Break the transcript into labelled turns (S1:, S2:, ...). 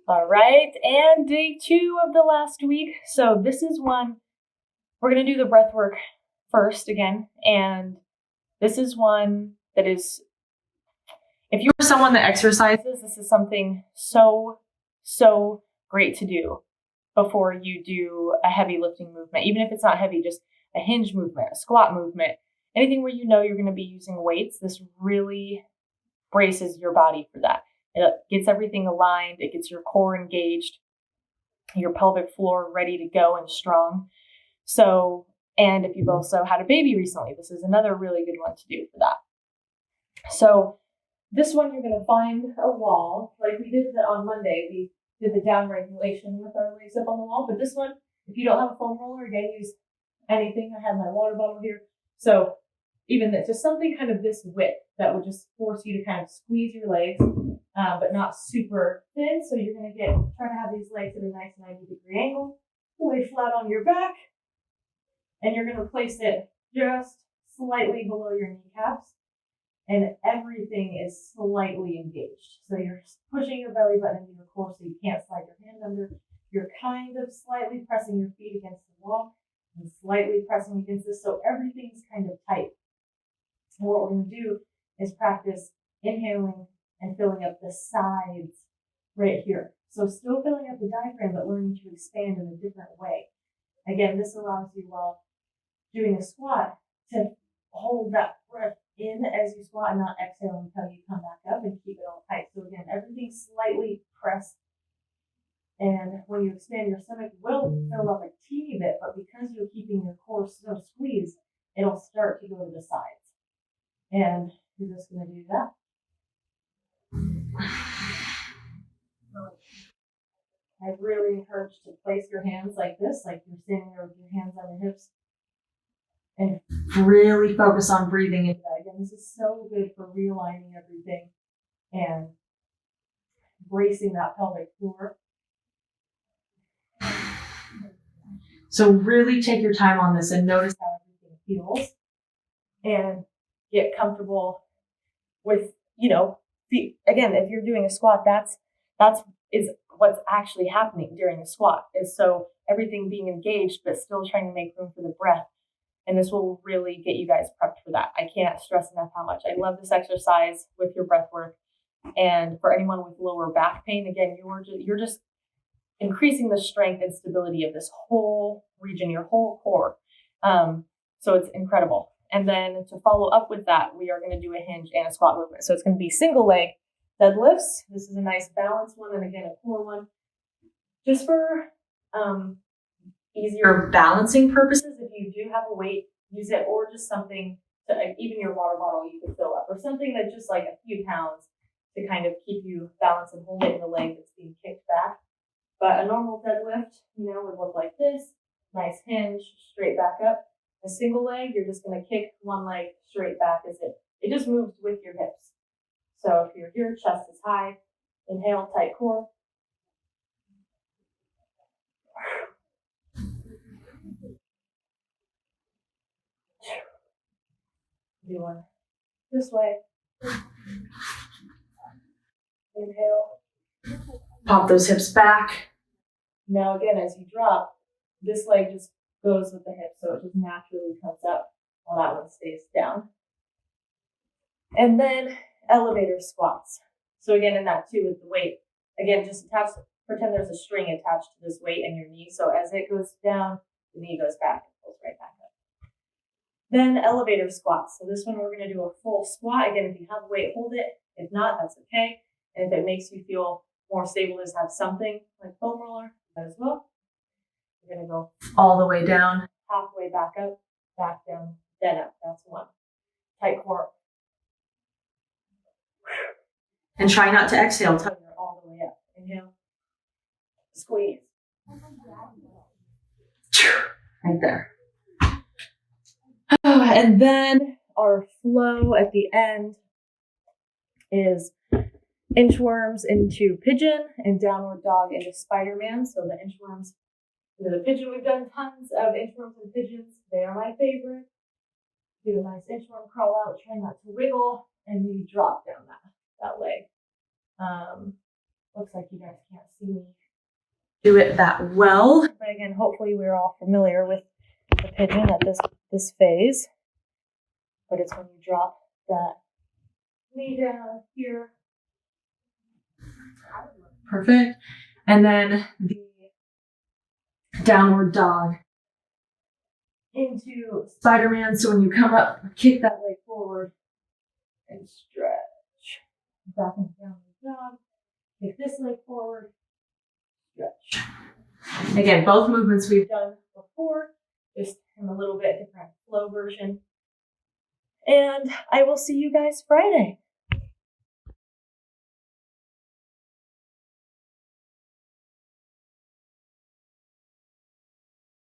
S1: All right, and day 2 of the last week. So this is one, we're going to do the breath work first again. And this is one that is, if you're someone that exercises, this is something so great to do before you do a heavy lifting movement. Even if it's not heavy, just a hinge movement, a squat movement, anything where you know you're going to be using weights, this really braces your body for that. It gets everything aligned. It gets your core engaged, your pelvic floor ready to go and strong. So, and if you've also had a baby recently, this is another really good one to do for that. So this one, you're going to find a wall. Like we did on Monday, we did the down regulation with our legs up on the wall. But this one, if you don't have a foam roller, again, use anything. I have my water bottle here. So even that, just something kind of this width that would just force you to kind of squeeze your legs, but not super thin. So you're going to try to have these legs at a nice 90-degree angle, lay flat on your back, and you're going to place it just slightly below your kneecaps, and everything is slightly engaged. So you're pushing your belly button into your core so you can't slide your hand under. You're kind of slightly pressing your feet against the wall and slightly pressing against this, so everything's kind of tight. And what we're going to do is practice inhaling and filling up the sides right here. So still filling up the diaphragm, but learning to expand in a different way. Again, this allows you, while doing a squat, to hold that breath in as you squat and not exhale until you come back up, and keep it all tight. So again, everything's slightly pressed. And when you expand, your stomach will fill up a teeny bit, but because you're keeping your core so squeezed, it'll start to go to the sides. And you're just going to do that. I really encourage to place your hands like this, like you're standing there with your hands on your hips, and really focus on breathing into that. Again, this is so good for realigning everything and bracing that pelvic floor. So really take your time on this and notice how everything feels, and get comfortable with, again, if you're doing a squat, that's what's actually happening during a squat, is so everything being engaged, but still trying to make room for the breath. And this will really get you guys prepped for that. I can't stress enough how much I love this exercise with your breath work. And for anyone with lower back pain, again, you're just increasing the strength and stability of this whole region, your whole core. So it's incredible. And then to follow up with that, we are going to do a hinge and a squat movement. So it's going to be single leg deadlifts. This is a nice balanced one, and again, a core one. Just for easier balancing purposes, if you do have a weight, use it, or just something to, even your water bottle you can fill up, or something that's just like a few pounds to kind of keep you balanced and hold it in the leg that's being kicked back. But a normal deadlift, would look like this. Nice hinge, straight back up. A single leg, you're just going to kick one leg straight back as it just moves with your hips. So if you're here, chest is high, inhale, tight core. Do one this way. Inhale. Pop those hips back. Now again, as you drop, this leg just goes with the hip, so it just naturally comes up while that one stays down. And then elevator squats. So again, in that too, with the weight, again, just pretend there's a string attached to this weight in your knee. So as it goes down, the knee goes back and pulls right back up. Then elevator squats. So this one, we're going to do a full squat. Again, if you have weight, hold it. If not, that's okay. And if it makes you feel more stable, just have something like foam roller as well. We're going to go all the way down, halfway back up, back down, then up. That's one. Tight core. And try not to exhale until you're all the way up. Inhale. Squeeze. Right there. And then our flow at the end is inchworms into pigeon and downward dog into Spider-Man. So the inchworms into the pigeon. We've done tons of inchworms and pigeons. They are my favorite. Do a nice inchworm crawl out. Try not to wiggle, and you drop down that leg. Looks like you guys can't see me do it that well. But again, hopefully we're all familiar with the pigeon at this phase. But it's when you drop that knee down here. Perfect. And then the downward dog into Spider-Man. So when you come up, kick that leg forward and stretch. Back into downward dog. Kick this leg forward. Stretch. Again, both movements we've done before, just in a little bit different flow version. And I will see you guys Friday.